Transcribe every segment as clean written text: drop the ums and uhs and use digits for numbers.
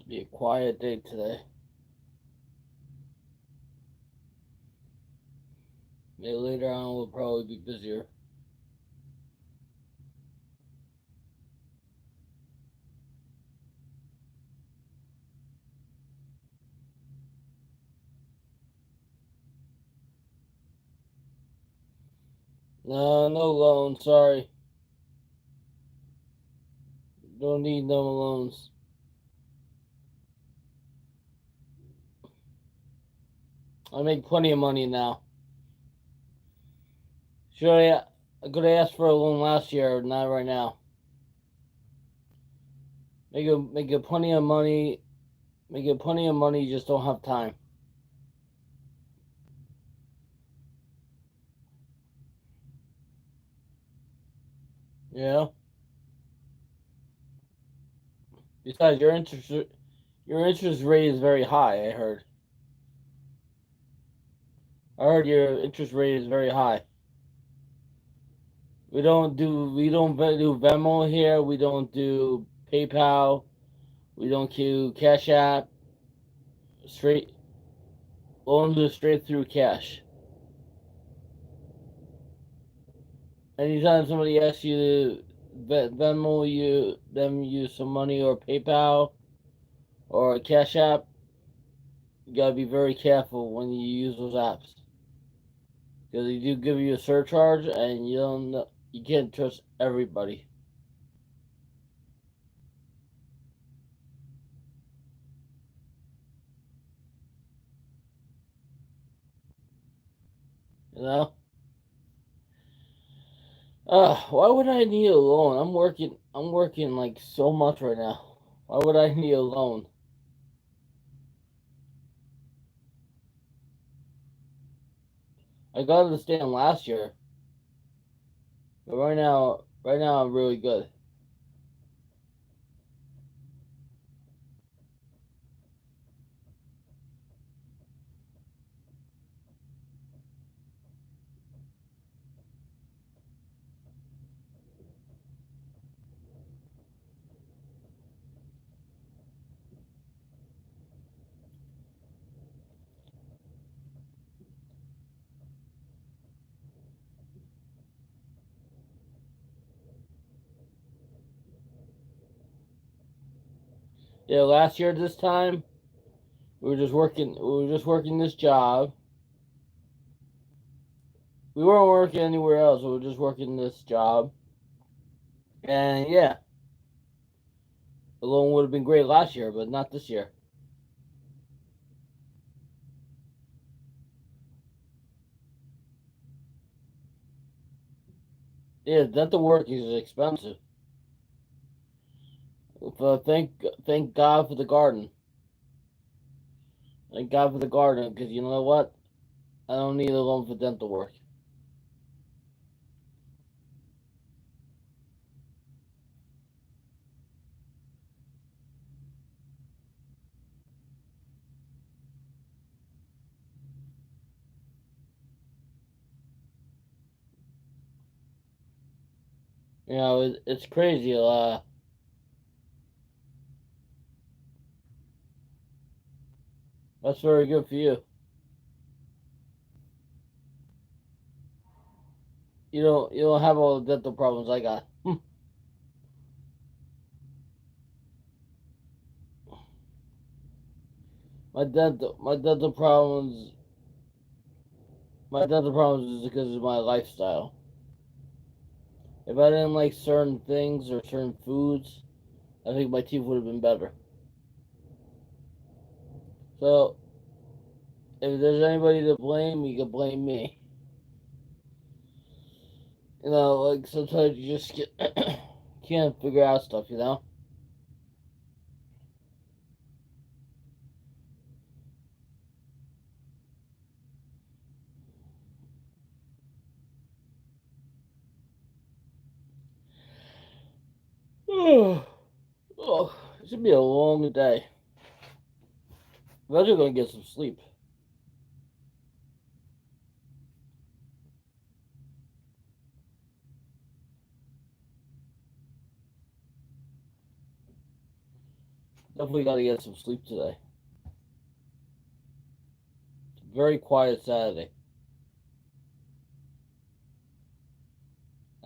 Be a quiet day today. Maybe later on we'll probably be busier. No, no loans. Sorry, don't need no loans. I make plenty of money now. Sure, I could have asked for a loan last year, not right now. Make it plenty of money. Make it plenty of money. Just don't have time. Yeah. Besides, your interest rate is very high. I heard. I heard your interest rate is very high. We don't do Venmo here. We don't do PayPal. We don't do Cash App. Straight loans are straight through cash. Anytime somebody asks you to Venmo them use some money or PayPal or Cash App, you gotta be very careful when you use those apps because they do give you a surcharge, and you can't trust everybody. You know. Why would I need a loan? I'm working like so much right now. Why would I need a loan? I got to understand last year, but right now I'm really good. Yeah, last year this time we were just working this job. We weren't working anywhere else. We were just working this job, and yeah, the loan would have been great last year, but not this year. Yeah, dental work is expensive. But thank God for the garden. Thank God for the garden, because you know what? I don't need a loan for dental work. It's crazy. That's very good for you. You don't have all the dental problems I got. My dental problems is because of my lifestyle. If I didn't like certain things or certain foods, I think my teeth would have been better. So if there's anybody to blame, you can blame me. Like sometimes you just can't figure out stuff. Oh, it should be a long day. Eventually gonna get some sleep. Definitely gotta get some sleep today. It's a very quiet Saturday.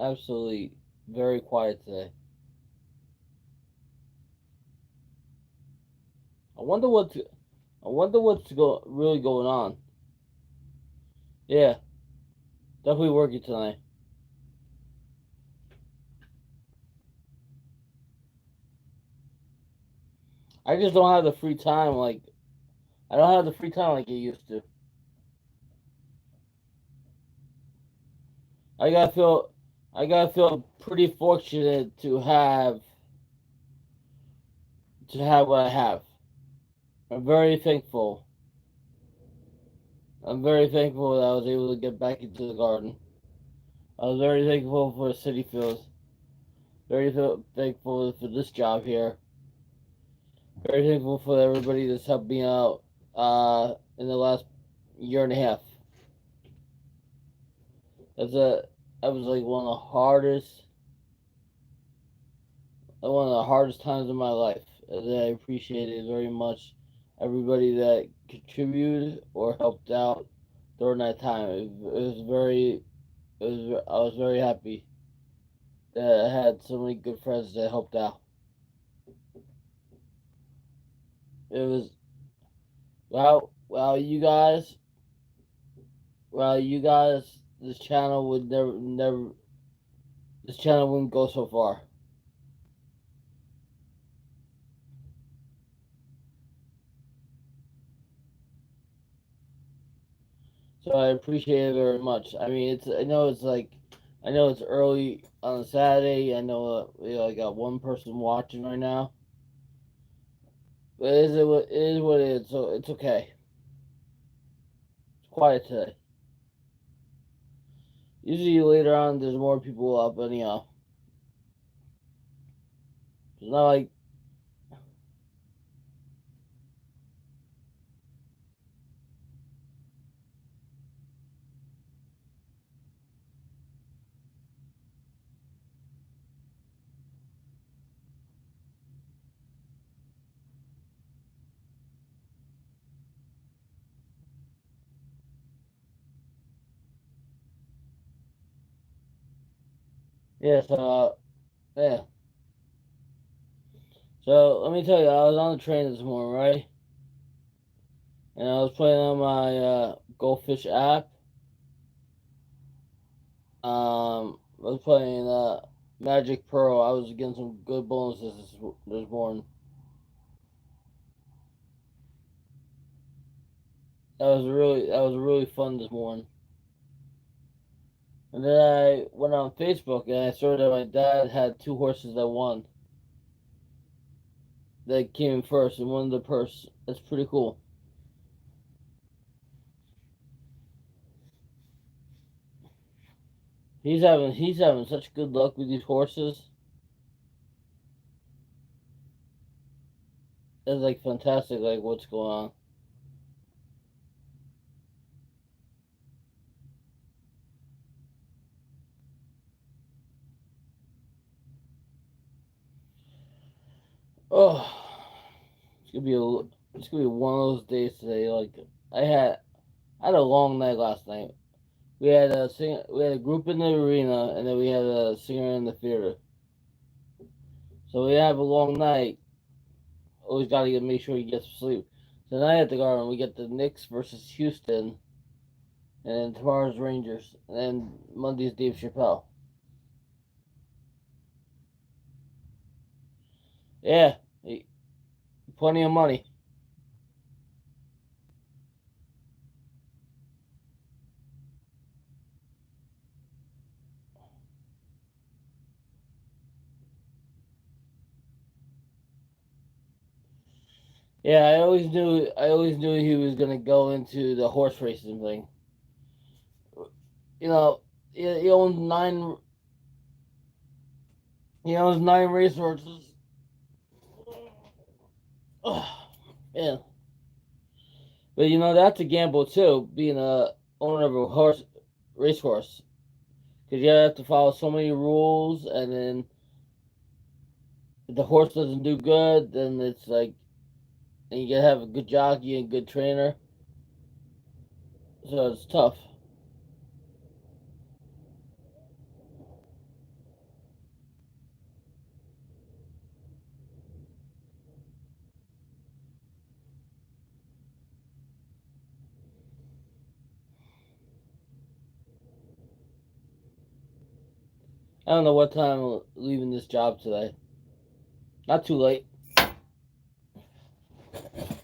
Absolutely very quiet today. I wonder what's really going on. Yeah, definitely working tonight. I just don't have the free time like I don't have the free time like I used to. I gotta feel I gotta feel pretty fortunate to have what I have. I'm very thankful. I'm very thankful that I was able to get back into the garden. I was very thankful for City Fields. Very thankful for this job here. Very thankful for everybody that's helped me out in the last year and a half. That's a that was like one of the hardest times in my life. And I appreciate it very much. Everybody that contributed or helped out during that time. I was very happy that I had so many good friends that helped out. It was well, you guys, this channel wouldn't go so far. So I appreciate it very much. I mean, I know it's early on a Saturday. I know I got one person watching right now, but it is what it is. So it's okay. It's quiet today. Usually later on, there's more people up anyhow. It's not like yeah. Yeah. So let me tell you, I was on the train this morning, right? And I was playing on my Goldfish app. I was playing Magic Pearl. I was getting some good bonuses this morning. That was really fun this morning. And then I went on Facebook and I saw that my dad had two horses that won. That came in first and won the purse. That's pretty cool. He's having such good luck with these horses. It's like fantastic. Like what's going on? Oh, it's gonna be it's gonna be one of those days today. Like I had I had a long night last night. We had a group in the arena, and then we had a singer in the theater. So we have a long night. Always got to make sure he gets sleep. Tonight at the Garden, we get the Knicks versus Houston, and then tomorrow's Rangers, and then Monday's Dave Chappelle. Yeah, plenty of money. Yeah, I always knew he was gonna go into the horse racing thing. You know, he owns nine racehorses. Yeah, but that's a gamble too, being a owner of a racehorse, because you have to follow so many rules, and then if the horse doesn't do good, then it's like, and you gotta have a good jockey and good trainer, so it's tough. I don't know what time I'm leaving this job today. Not too late.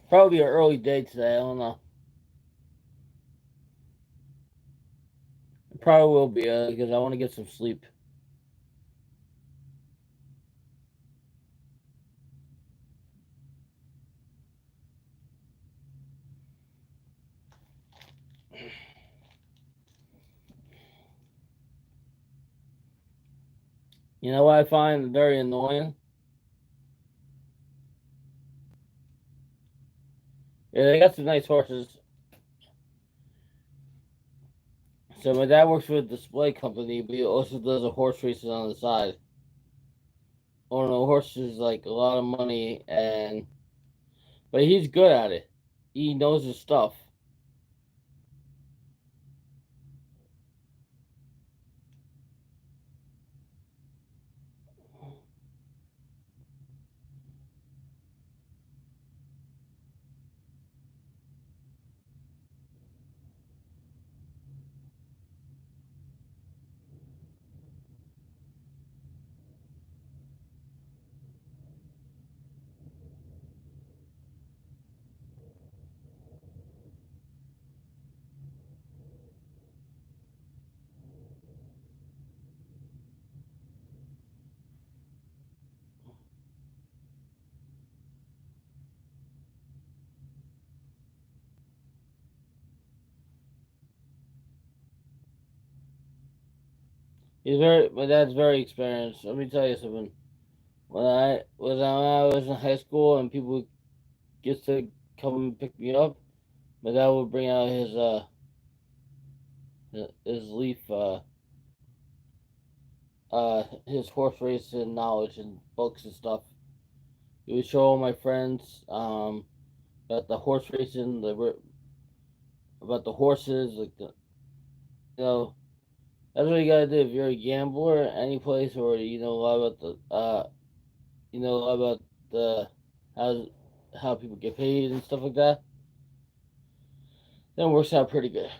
Probably an early day today. I don't know. It probably will be because I want to get some sleep. You know what I find very annoying? Yeah, they got some nice horses. So my dad works for a display company, but he also does a horse racing on the side. Owning a horse is like a lot of money, and but he's good at it. He knows his stuff. My dad's very experienced. Let me tell you something. When I was in high school and people get to come and pick me up, my dad would bring out his leaf his horse racing knowledge and books and stuff. He would show all my friends about the horse racing, about the horses, like you know that's what you gotta do if you're a gambler. Any place where you know a lot about you know a lot about the how how people get paid and stuff like that. Then it works out pretty good.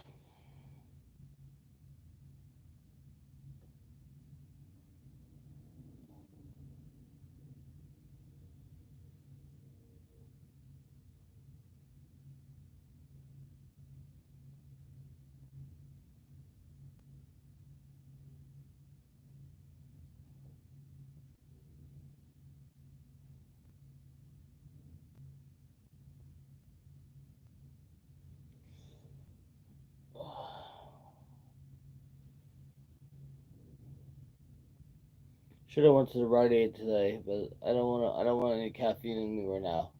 Should have went to the Rite Aid today, but I don't want to. I don't want any caffeine in me right now.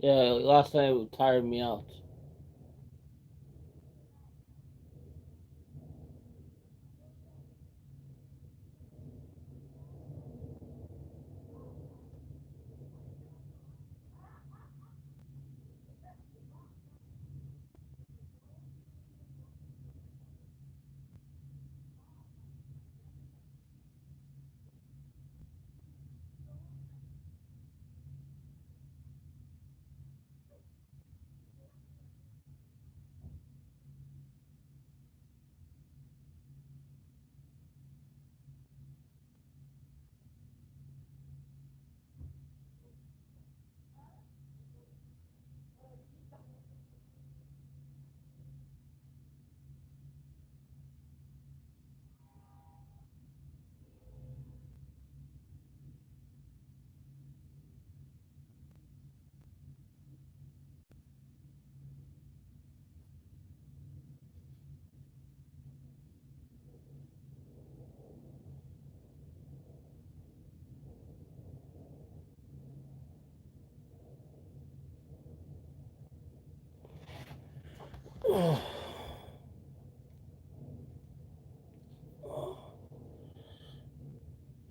Yeah, last night it tired me out.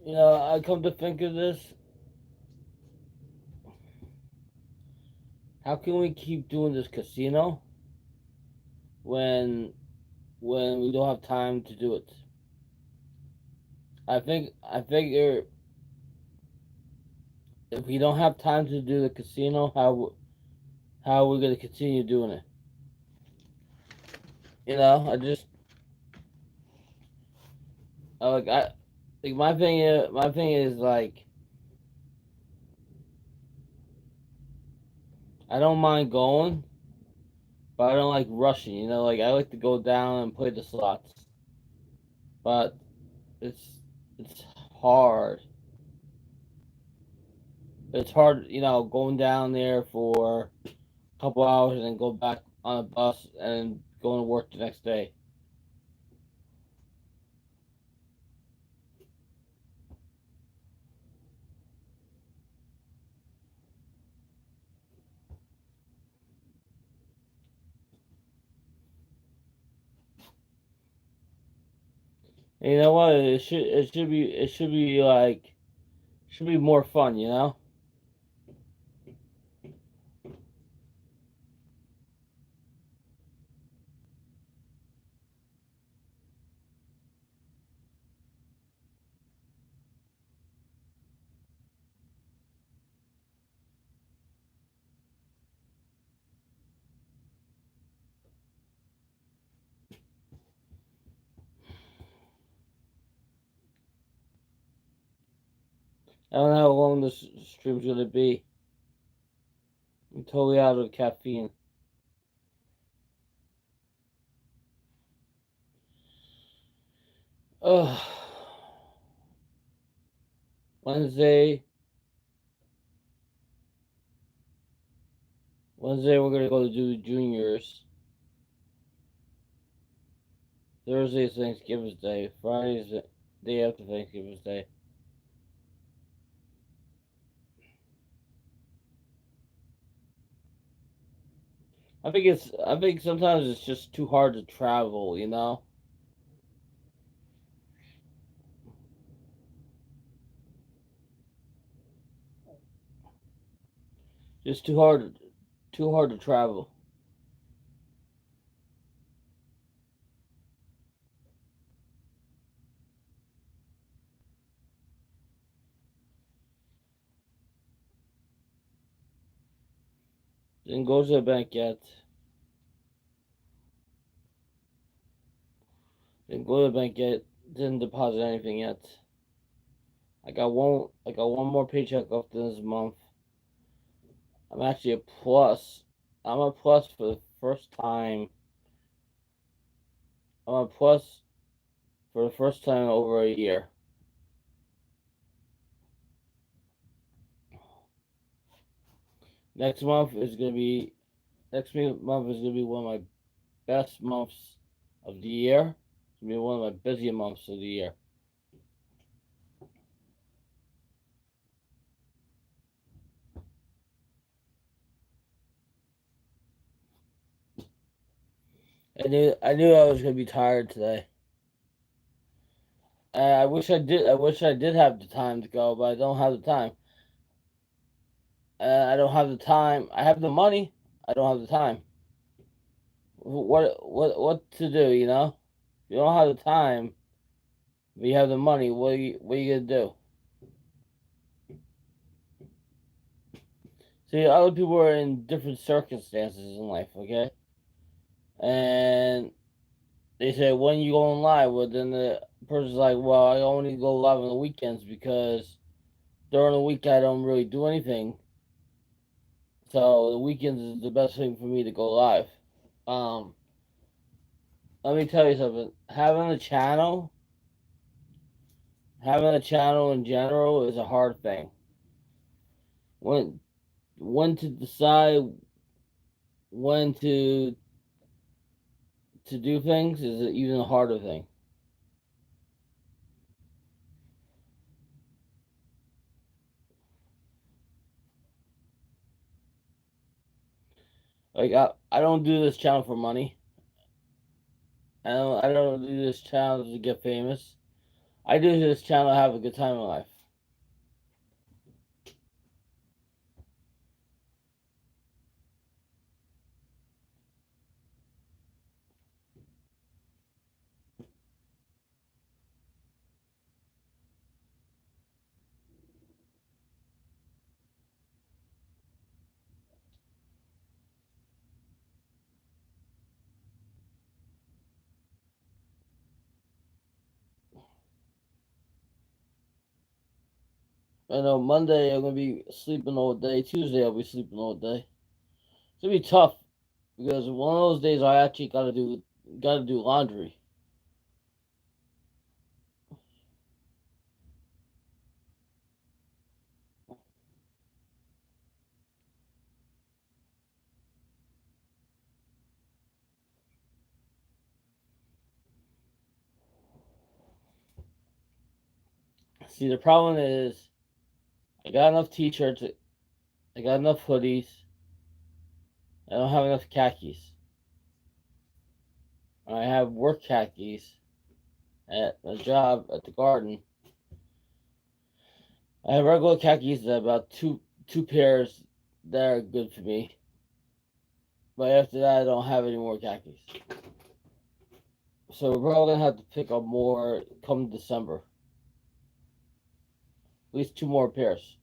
You know, I come to think of this. How can we keep doing this casino when we don't have time to do it? I figure if we don't have time to do the casino, how are we gonna continue doing it? You know, I like my thing is like I don't mind going, but I don't like rushing. You know, like I like to go down and play the slots, but it's it's hard. It's hard, you know, going down there for a couple hours and then go back on a bus and going to work the next day. And you know what? Should be more fun. You know. I don't know how long this stream's gonna be. I'm totally out of caffeine. Ugh. Wednesday, Wednesday we're gonna go to do juniors. Thursday is Thanksgiving Day. Friday is the day after Thanksgiving Day. I think sometimes it's just too hard to travel. You know, just too hard to travel. Didn't go to the bank yet. Didn't go to the bank yet. Didn't deposit anything yet. I got one more paycheck left this month. I'm actually a plus. I'm a plus for the first time. I'm a plus for the first time in over a year. Next month is gonna be month is gonna be one of my best months of the year. It's gonna be one of my busiest months of the year. I knew I was gonna be tired today. I wish I did. I wish I did have the time to go, but I don't have the time. I don't have the time. I have the money. I don't have the time. What to do? You know, if you don't have the time, but you have the money. What are you gonna do? See, other people are in different circumstances in life. Okay, and they say when you go live, well then the person's like, well, I only go live on the weekends because during the week I don't really do anything. So the weekends is the best thing for me to go live. Um, Let me tell you something. Having a channel in general is a hard thing. When when to decide when to do things is even a harder thing. Like I don't do this channel for money. I don't do this channel to get famous. I do this channel to have a good time in life. I know Monday I'm gonna be sleeping all day. Tuesday I'll be sleeping all day. It's gonna be tough because one of those days I actually gotta do laundry. See, the problem is I got enough t-shirts, I got enough hoodies, I don't have enough khakis. I have work khakis at a job at the garden. I have regular khakis that about two pairs that are good for me. But after that, I don't have any more khakis. So we're probably gonna have to pick up more come December. At least two more pairs.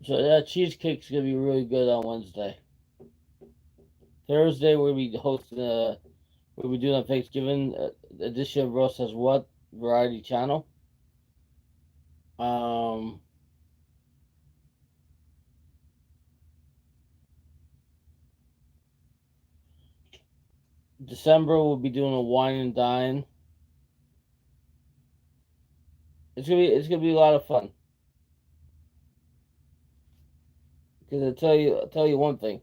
So that cheesecake's gonna be really good on Wednesday. Thursday we'll be hosting we'll be doing a Thanksgiving edition of Ross Says What variety channel. Um, December we'll be doing a wine and dine. It's gonna be a lot of fun. Because I tell you one thing.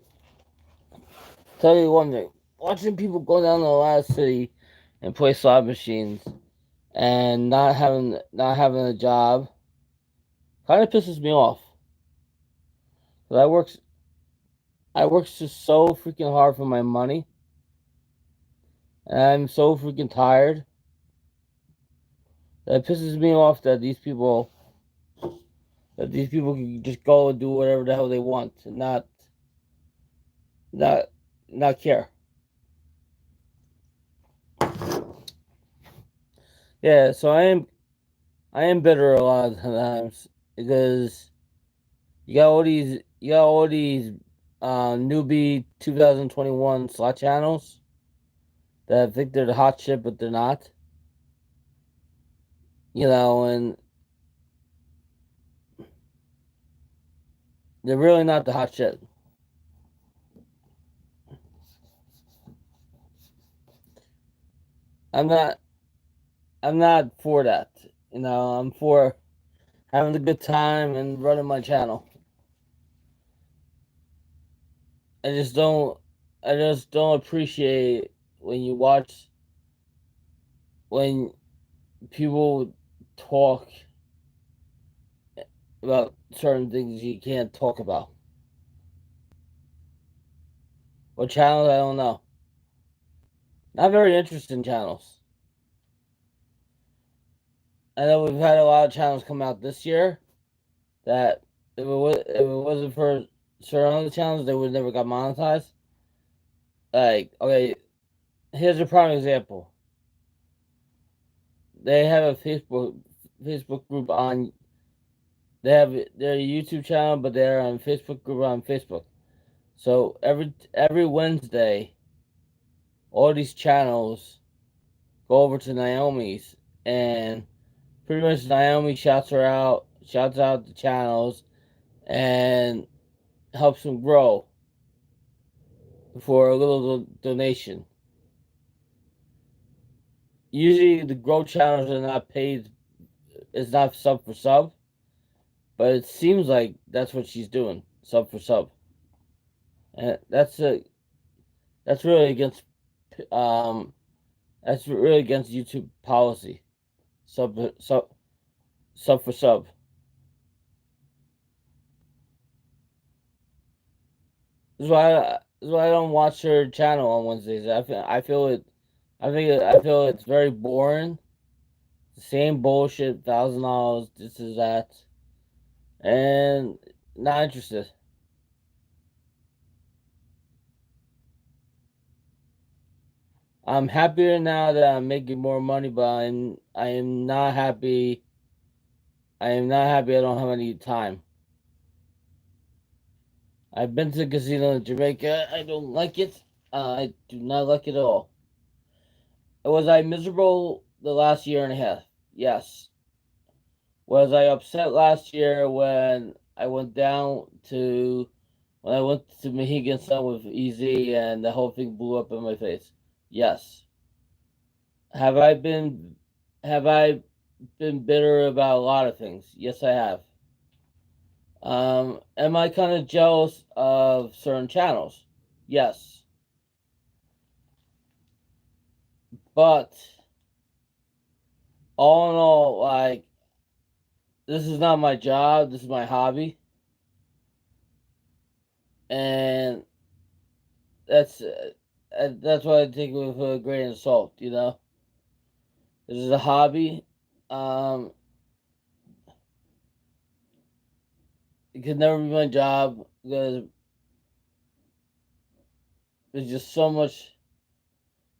Tell you one thing. Watching people go down to the last city and play slot machines and not having a job kind of pisses me off. 'Cause I work just so freaking hard for my money, and I'm so freaking tired that it pisses me off that these people can just go and do whatever the hell they want and not not care. Yeah, so I am bitter a lot of times because you got all these newbie 2021 slot channels that think they're the hot shit, but they're not. And they're really not the hot shit. I'm not. I'm not for that. I'm for having a good time and running my channel. I just don't. I just don't appreciate when you watch when people talk about certain things you can't talk about. What channels? I don't know. Not very interesting channels. I know we've had a lot of channels come out this year that if it wasn't for certain other channels, they would never got monetized. Like, okay, here's a prime example. They have a Facebook group on. They have their YouTube channel, but they're on Facebook group on Facebook. So every Wednesday, all these channels go over to Naomi's, and pretty much Naomi shouts out the channels, and helps them grow for a little donation. Usually, the grow channels are not paid; it's not sub for sub, but it seems like that's what she's doing, sub for sub, and that's really against um that's really against YouTube policy, sub sub sub for sub. That's why I don't watch her channel on Wednesdays. I feel it's very boring. The same bullshit, $1,000, this is that, and not interested. I'm happier now that I'm making more money, but I am not happy. I am not happy. I don't have any time. I've been to the casino in Jamaica. I don't like it. I do not like it at all. Was I miserable the last year and a half? Yes. Was I upset last year when I went to Mohegan Sun with EZ and the whole thing blew up in my face? Yes. Have I been have I been bitter about a lot of things? Yes, I have. Am I kind of jealous of certain channels? Yes. But all in all, like, this is not my job, this is my hobby. And that's that's why I take it with a grain of salt. This is a hobby. Um, it could never be my job because there's just so much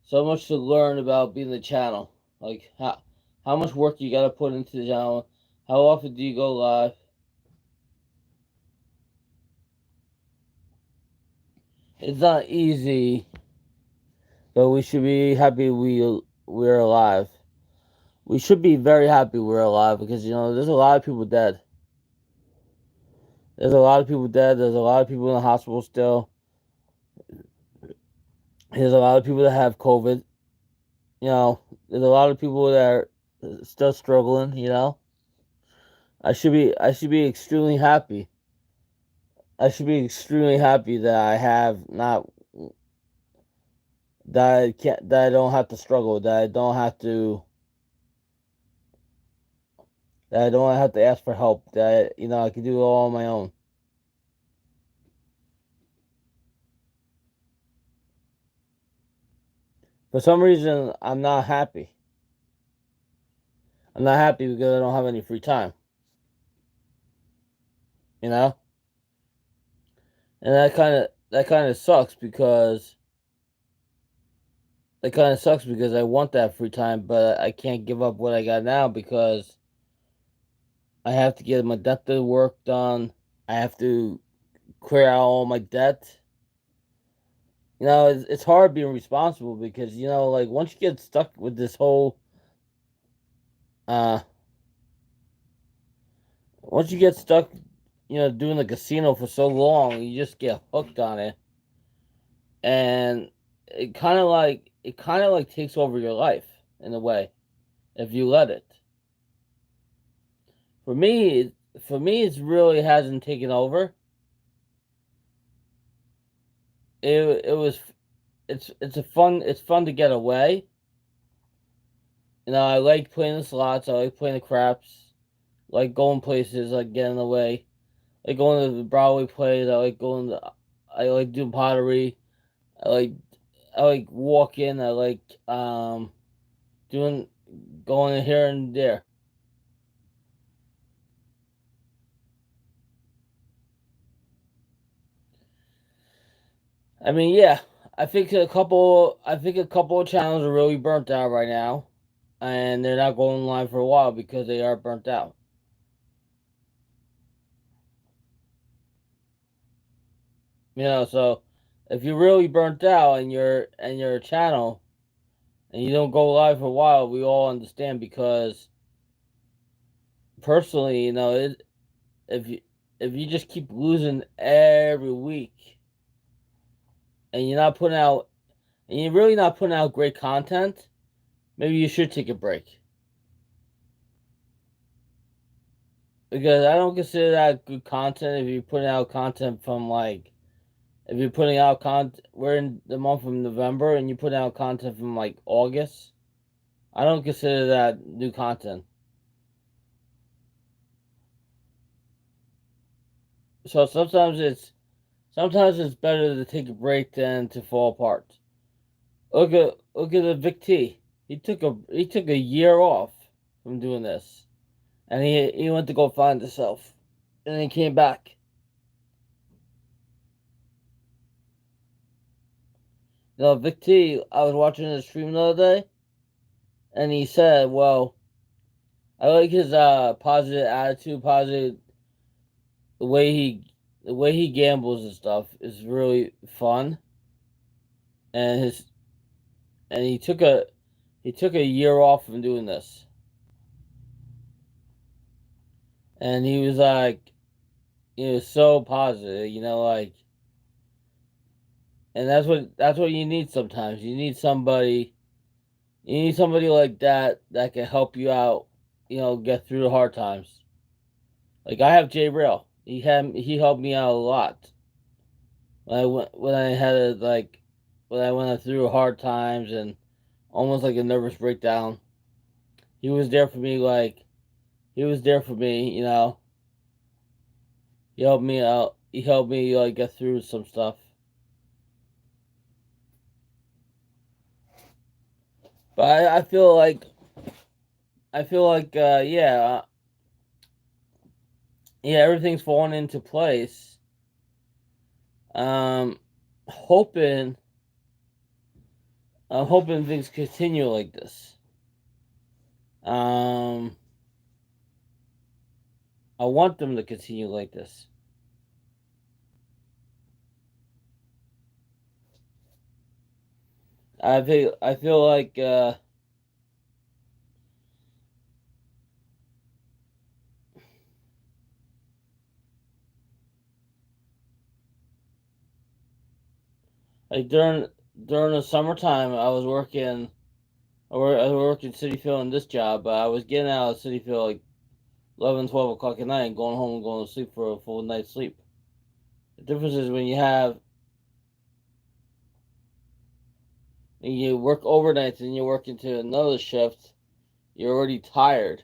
to learn about being the channel. Like how much work you got to put into the channel. How often do you go live? It's not easy, but we should be happy we're alive. We should be very happy we're alive because there's a lot of people dead. There's a lot of people dead. There's a lot of people in the hospital still. There's a lot of people that have COVID. There's a lot of people that are still struggling. I should be extremely happy. I should be extremely happy that I have not that I don't have to struggle. That I don't have to ask for help. That I can do it all on my own. For some reason, I'm not happy. I'm not happy because I don't have any free time. You know, and that kind of sucks because I want that free time, but I can't give up what I got now because I have to get my debt to work done. I have to clear out all my debt. It's hard being responsible because like once you get stuck with this whole uh once you get stuck doing the casino for so long, you just get hooked on it, and it kind of like takes over your life. in a way if you let it. For me, it really hasn't taken over. It was it's fun to get away. You know, I like playing the slots. I like playing the craps. I like going places. I like getting away. I like going to the Broadway plays. I like doing pottery. I like I like walking. I like doing going here and there. I mean, yeah, I think a couple of channels are really burnt out right now, and they're not going live for a while because they are burnt out. You know, so if you're really burnt out and you're a channel and you don't go live for a while, we all understand because personally, you know, if you if you just keep losing every week and you're not putting out and you're really not putting out great content, maybe you should take a break. Because I don't consider that good content if you're putting out content from like if you're putting out content we're in the month of November and you're putting out content from like August. I don't consider that new content. So sometimes it's better to take a break than to fall apart. Look at the Vic T. He took a year off from doing this. And he went to go find himself. And he came back. You know, Vic T, I was watching his stream the other day and he said, well, I like his positive attitude, positive the way he gambles and stuff is really fun. And his and he took a year off from doing this. And he was like he was so positive, you know, like and that's what you need sometimes. You need somebody like that that can help you out, you know, get through the hard times. Like I have Jay Rail. He helped me out a lot when I had a, like when I went through hard times and almost like a nervous breakdown. He was there for me. He was there for me. You know, he helped me out. He helped me like get through some stuff. But I feel like yeah, everything's falling into place. Um, hoping I'm hoping things continue like this. Um, I want them to continue like this. I feel like during the summertime I was working City Field in this job, but I was getting out of City Field like 11, 12 o'clock at night and going home and going to sleep for a full night's sleep. The difference is when you work overnights and you work into another shift, you're already tired.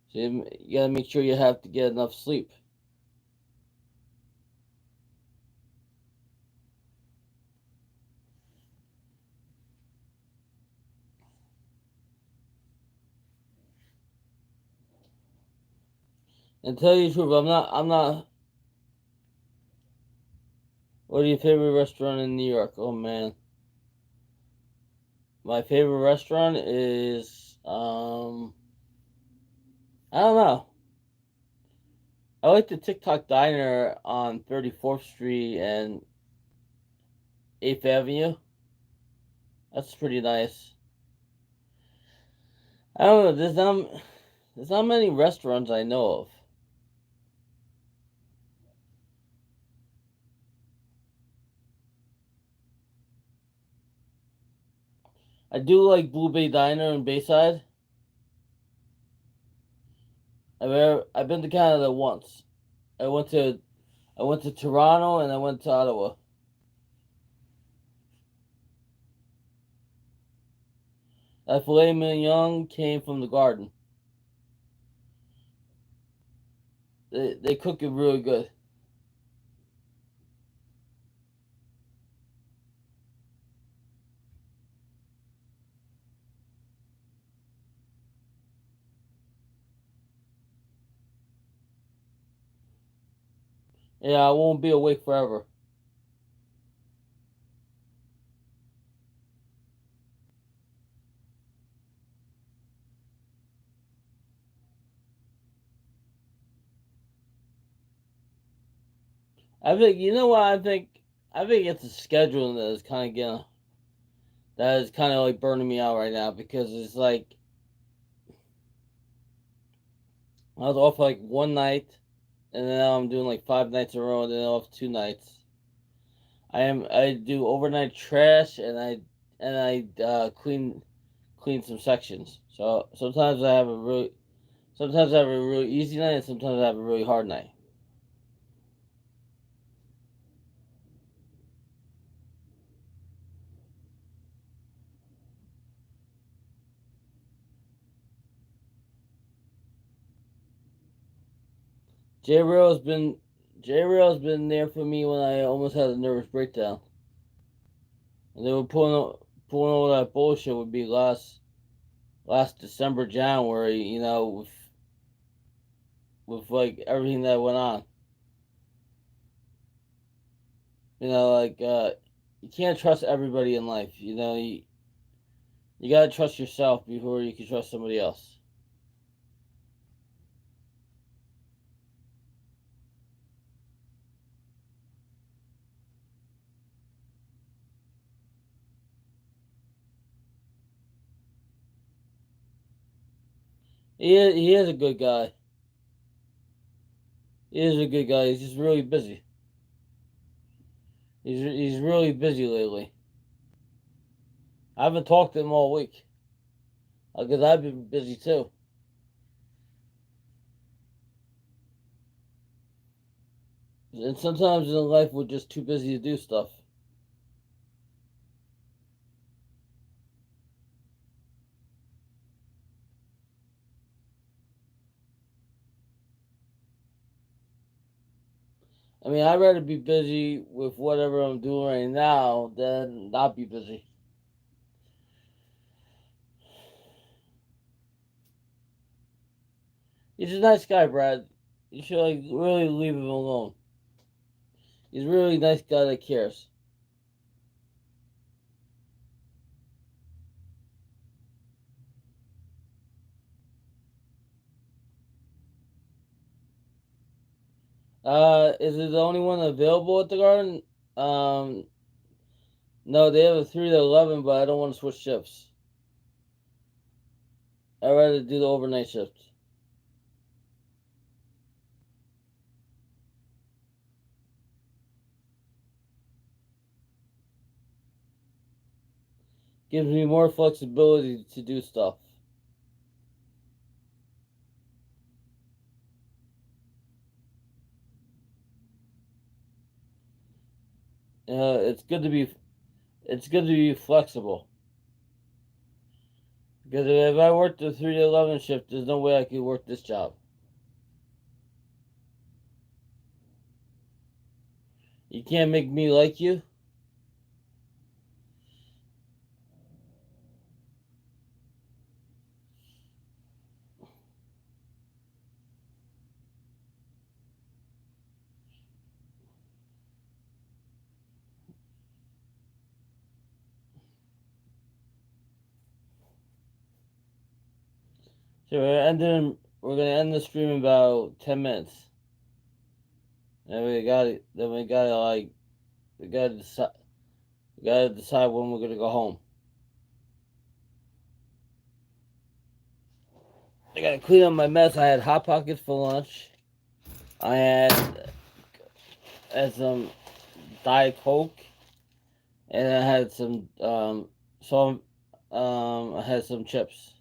So you gotta make sure you have to get enough sleep. And tell you the truth, I'm not. What are your favorite restaurant in New York? Oh man, my favorite restaurant is I don't know. I like the TikTok Diner on 34th Street and 8th Avenue. That's pretty nice. I don't know. There's not many restaurants I know of. I do like Blue Bay Diner in Bayside. I've been to Canada once. I went to I went to Toronto and I went to Ottawa. That filet mignon came from the garden. They cook it really good. Yeah, I won't be awake forever. I think you know what I think. I think it's the scheduling that is kind of getting that is kind of like burning me out right now because it's like I was off like one night and then now I'm doing like 5 nights in a row and then off 2 nights. I do overnight trash and I clean some sections. So sometimes I have a really easy night and sometimes I have a really hard night. J Rail's been J Rail's been there for me when I almost had a nervous breakdown. And they were pulling all that bullshit would be last December, January, with like everything that went on. Like you can't trust everybody in life. You gotta trust yourself before you can trust somebody else. He is a good guy. He is a good guy. He's just really busy. He's really busy lately. I haven't talked to him all week because I've been busy too. And sometimes in life we're just too busy to do stuff. I mean, I'd rather be busy with whatever I'm doing right now than not be busy. He's a nice guy, Brad. You should like really leave him alone. He's a really nice guy that cares. Is it the only one available at the garden? Um, no, they have a 3 to 11, but I don't want to switch shifts. I'd rather do the overnight shift. Gives me more flexibility to do stuff. It's good to be flexible. Because if I worked the 3 to 11 shift, there's no way I could work this job. You can't make me like you. So we're gonna end the stream in about 10 minutes. And we got it. Then we gotta like we gotta decide. We gotta decide when we're gonna go home. I gotta clean up my mess. I had hot pockets for lunch. I had some Diet Coke, and I had some. So I had some chips.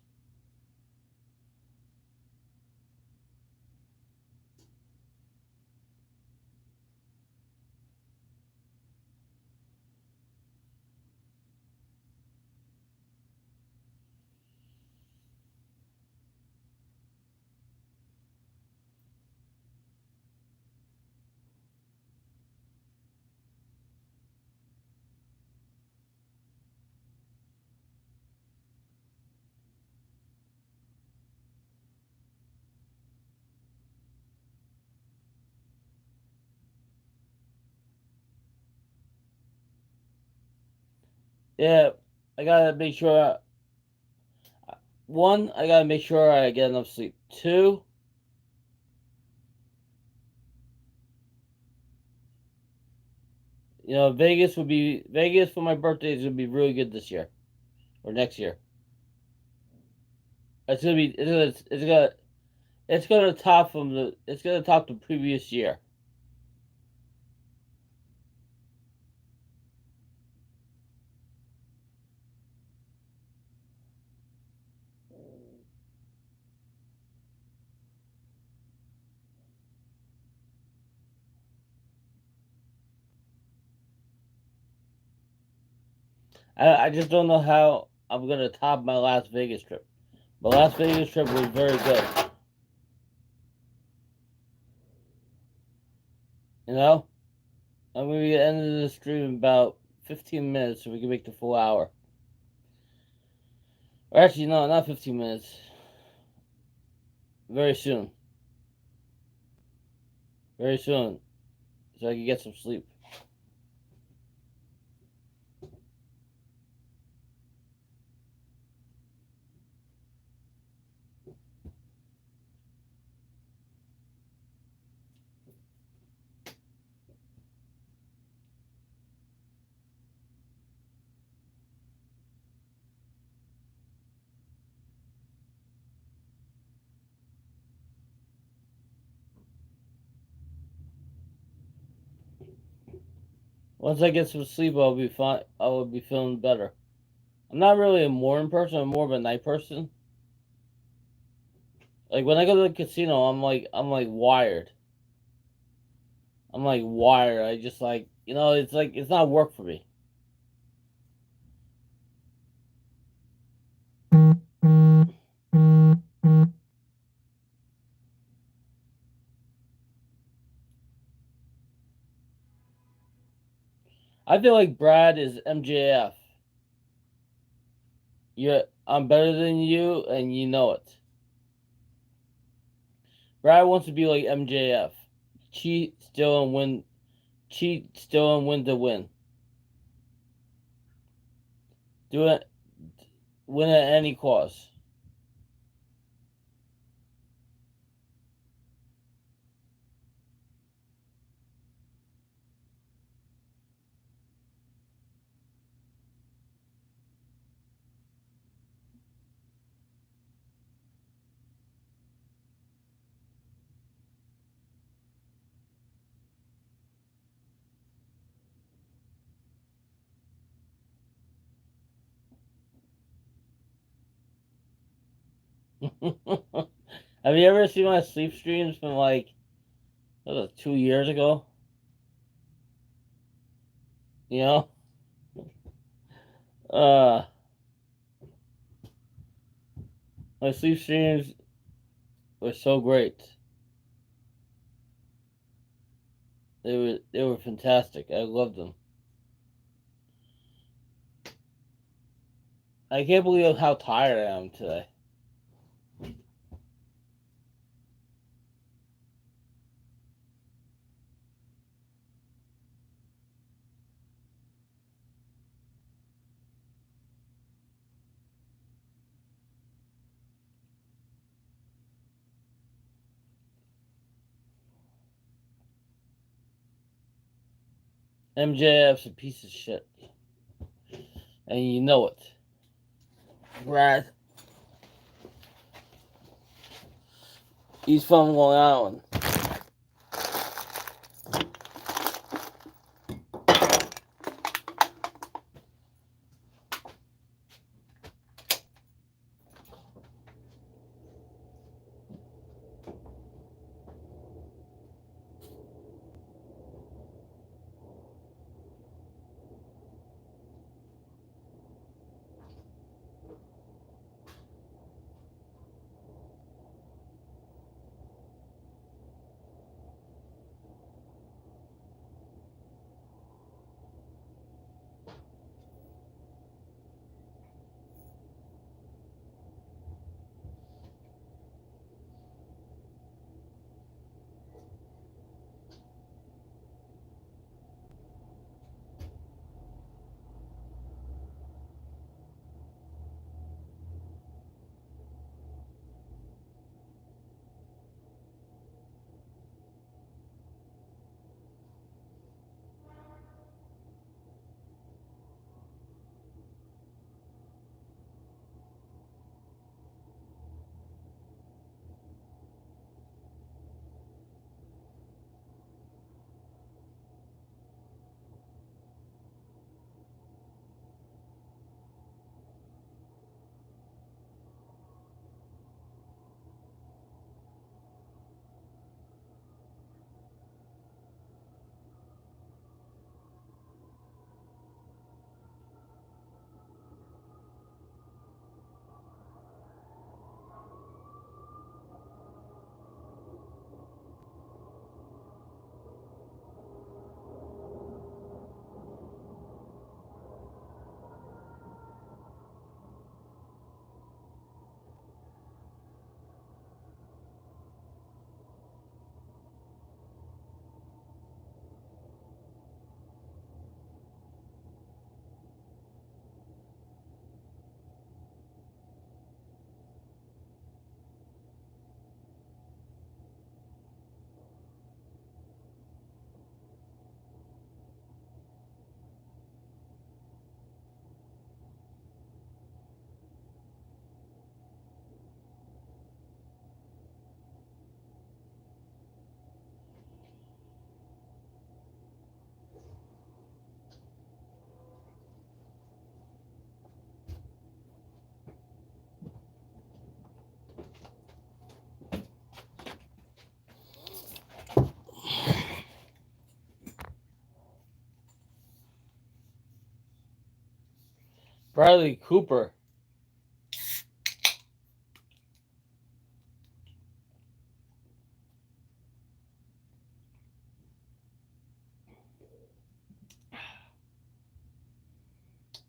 Yeah, I gotta make sure. One, I gotta make sure I get enough sleep. Two, Vegas for my birthday is gonna be really good this year or next year. It's gonna top the previous year. I just don't know how I'm gonna top my Las Vegas trip. My Las Vegas trip was very good. You know, I'm gonna be ending the stream in about 15 minutes so we can make the full hour. Or actually, no, not 15 minutes. Very soon. Very soon. So I can get some sleep. Once I get some sleep, I'll be fine. I will be feeling better. I'm not really a morning person. I'm more of a night person. Like when I go to the casino, I'm like wired. I'm like wired. I just like it's like it's not work for me. I feel like Brad is MJF. I'm better than you, and you know it. Brad wants to be like MJF. Cheat, steal, and win. Cheat, steal, and win to win. Do it. Win at any cost. Have you ever seen my sleep streams from like 2 years ago? You know, uh, my sleep streams were so great. They were fantastic. I loved them. I can't believe how tired I am today. MJF's a piece of shit, and you know it. Brad, he's from Long Island. Bradley Cooper.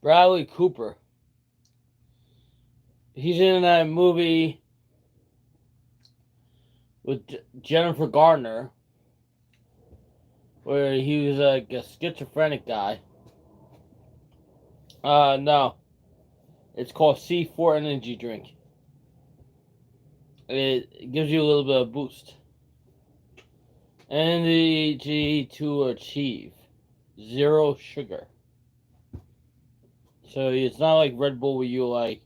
Bradley Cooper. He's in that movie with Jennifer Garner, where he was like a schizophrenic guy. No. It's called C4 Energy Drink. It gives you a little bit of boost. Energy to achieve. Zero sugar. So it's not like Red Bull where you like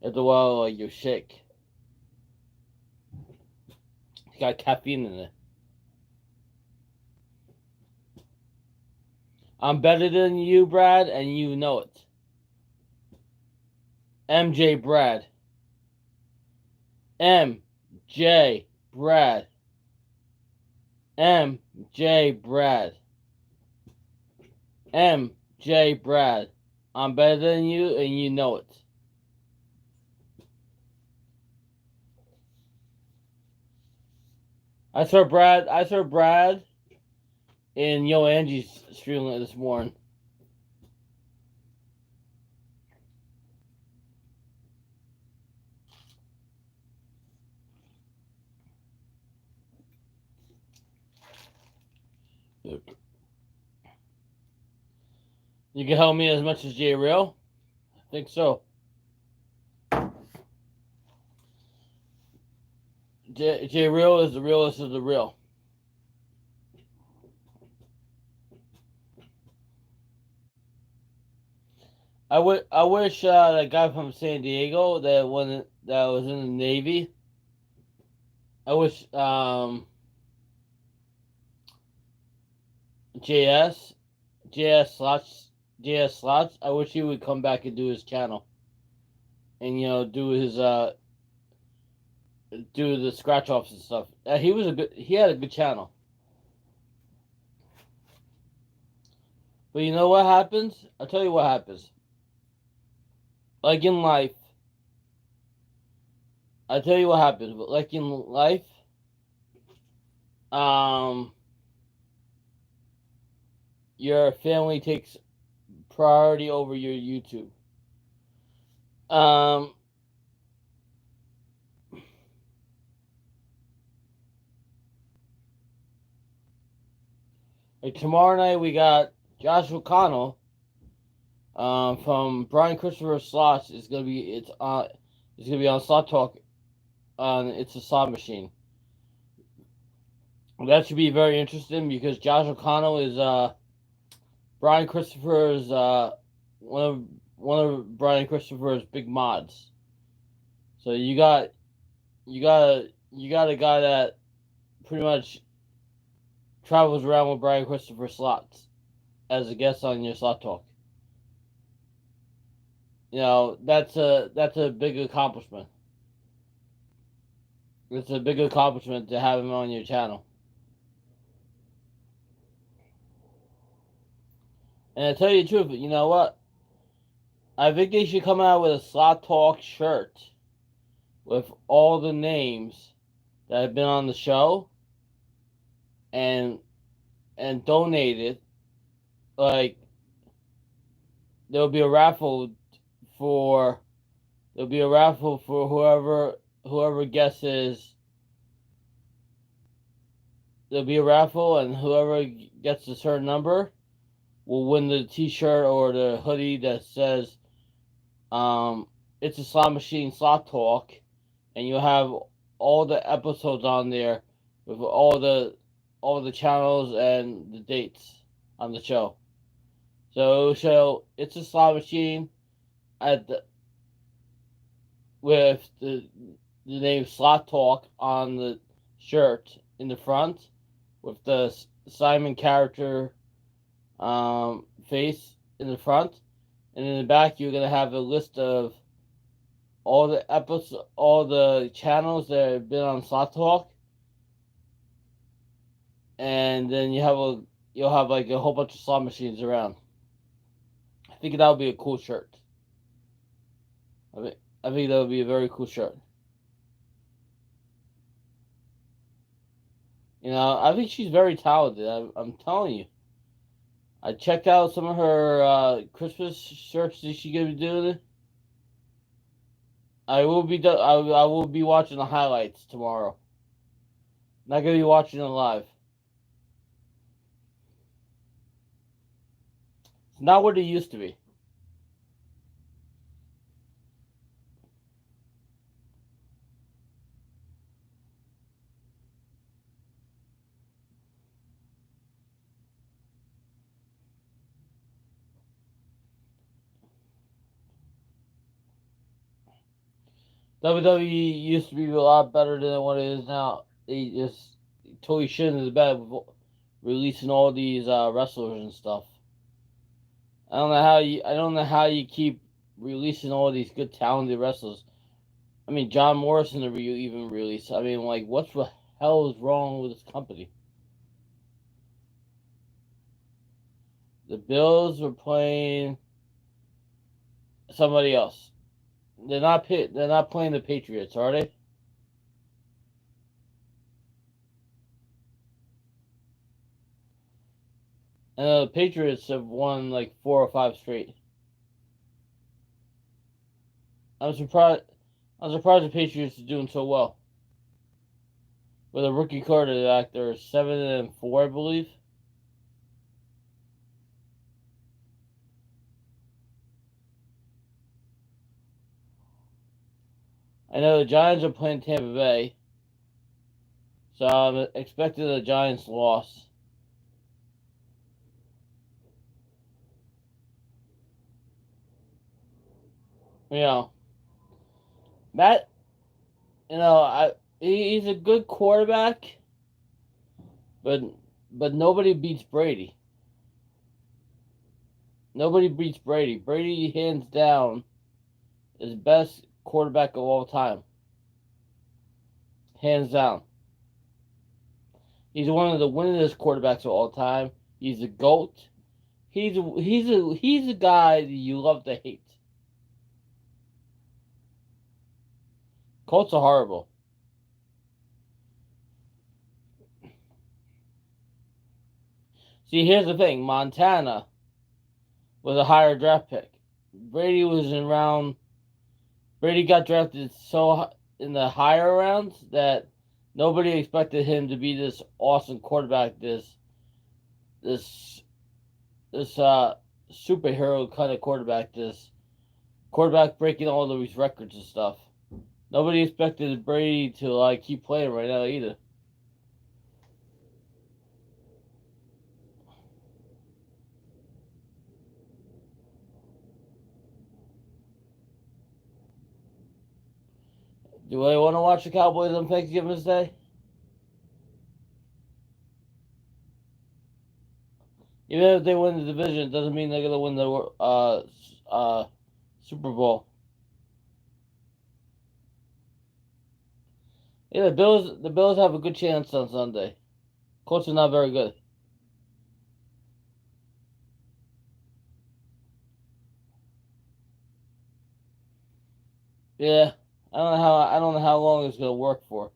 at the while like you're sick. It's got caffeine in it. I'm better than you, Brad, and you know it. MJ Brad. MJ Brad. MJ Brad. MJ Brad. I'm better than you, and you know it. I saw Brad in Yo Angie's stream this morning. You can help me as much as J Real? I think so. J Real is the realest of the real. I wish that guy from San Diego that was in the Navy. I wish JS Slots. I wish he would come back and do his channel, and do his do the scratch offs and stuff. He had a good channel. But you know what happens? I'll tell you what happens. Like in life, I'll tell you what happens. But like in life, your family takes priority over your YouTube. Like tomorrow night we got Joshua Connell from Brian Christopher Slots. It's gonna be on Slot Talk on It's a Slot Machine. That should be very interesting because Josh O'Connell is Brian Christopher's one of Brian Christopher's big mods. So you got a guy that pretty much travels around with Brian Christopher Slots as a guest on your Slot Talk. That's a big accomplishment. It's a big accomplishment to have him on your channel. And to tell you the truth, you know what? I think they should come out with a Slot Talk shirt with all the names that have been on the show and donate it. Like there'll be a raffle for whoever guesses. There'll be a raffle, and whoever gets a certain number will win the T-shirt or the hoodie that says "It's a Slot Machine Slot Talk," and you'll have all the episodes on there with all the channels and the dates on the show. So It's a Slot Machine with the name Slot Talk on the shirt in the front with the Simon character face in the front, and in the back you're gonna have a list of all the episodes, all the channels that have been on Slot Talk, and then you'll have like a whole bunch of slot machines around. I think that would be a cool shirt. I think that would be a very cool shirt. I think she's very talented. I'm telling you. I checked out some of her Christmas shirts that she gonna be doing. I will be watching the highlights tomorrow. Not gonna be watching it live. It's not what it used to be. WWE used to be a lot better than what it is now. They just totally shit in the bed with releasing all these wrestlers and stuff. I don't know how you keep releasing all these good talented wrestlers. I mean, John Morrison even released. I mean, like, what the hell is wrong with this company? The Bills were playing somebody else. They're not playing the Patriots, are they? And the Patriots have won like 4 or 5 straight. I'm surprised. I'm surprised the Patriots are doing so well. With a rookie quarterback, they're 7-4, I believe. I know the Giants are playing Tampa Bay, so I'm expecting the Giants loss. You know, Matt. He's a good quarterback, but nobody beats Brady. Nobody beats Brady. Brady, hands down, is the best quarterback of all time. Hands down. He's one of the winningest quarterbacks of all time. He's a GOAT. He's a guy that you love to hate. Colts are horrible. See, here's the thing. Montana was a higher draft pick. Brady was in round. Brady got drafted so in the higher rounds that nobody expected him to be this awesome quarterback. This this superhero kind of quarterback. This quarterback breaking all of these records and stuff. Nobody expected Brady to like keep playing right now either. Do I want to watch the Cowboys on Thanksgiving Day? Even if they win the division, it doesn't mean they're gonna win the Super Bowl. Yeah, the Bills have a good chance on Sunday. Colts are not very good. Yeah, I don't know how long it's gonna work for.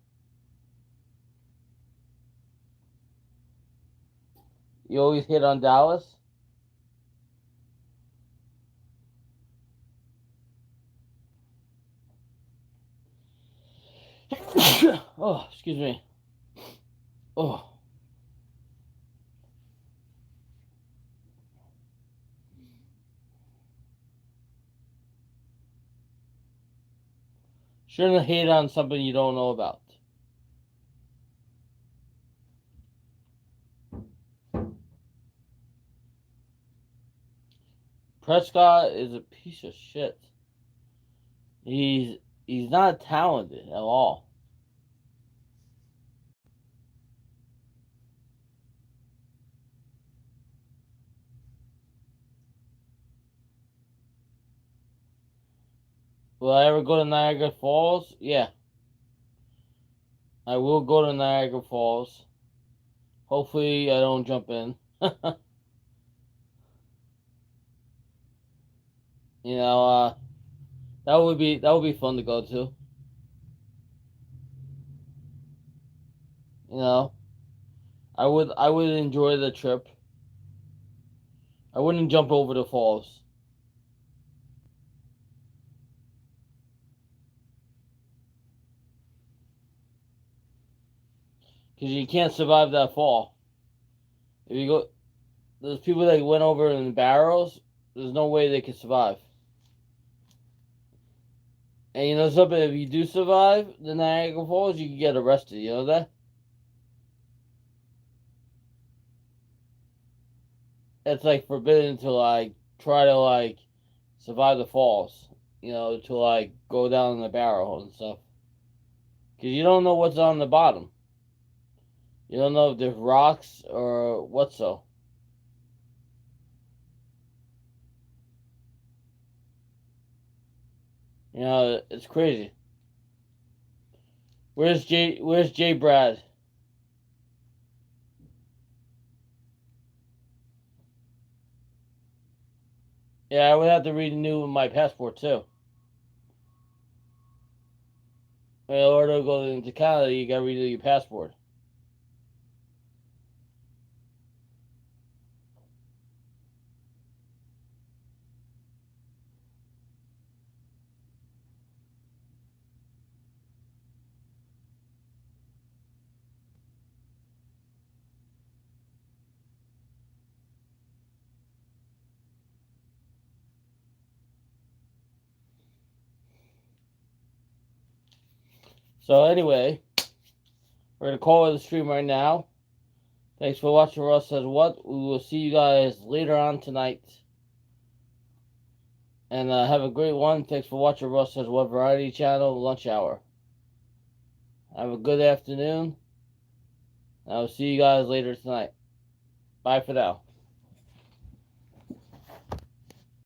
You always hit on Dallas. Oh, excuse me. Oh, shouldn't hate on something you don't know about. Prescott is a piece of shit. He's he's not talented at all. Will I ever go to Niagara Falls? Yeah, I will go to Niagara Falls. Hopefully, I don't jump in. you know, uh, That would be fun to go to. You know, I would enjoy the trip. I wouldn't jump over the falls because you can't survive that fall. If you go, those people that went over in barrels, there's no way they could survive. And you know something, if you do survive the Niagara Falls, you can get arrested. You know that? It's like forbidden to like try to like survive the falls. You know, to like go down in the barrel and stuff. Because you don't know what's on the bottom. You don't know if there's rocks or what so. You know, it's crazy. Where's Jay Brad? Yeah, I would have to renew my passport too. In order to go into Canada, you gotta renew your passport. So anyway, we're gonna call it a stream right now. Thanks for watching Russ Says What. We will see you guys later on tonight. And have a great one. Thanks for watching Russ Says What Variety Channel Lunch Hour. Have a good afternoon. I'll see you guys later tonight. Bye for now.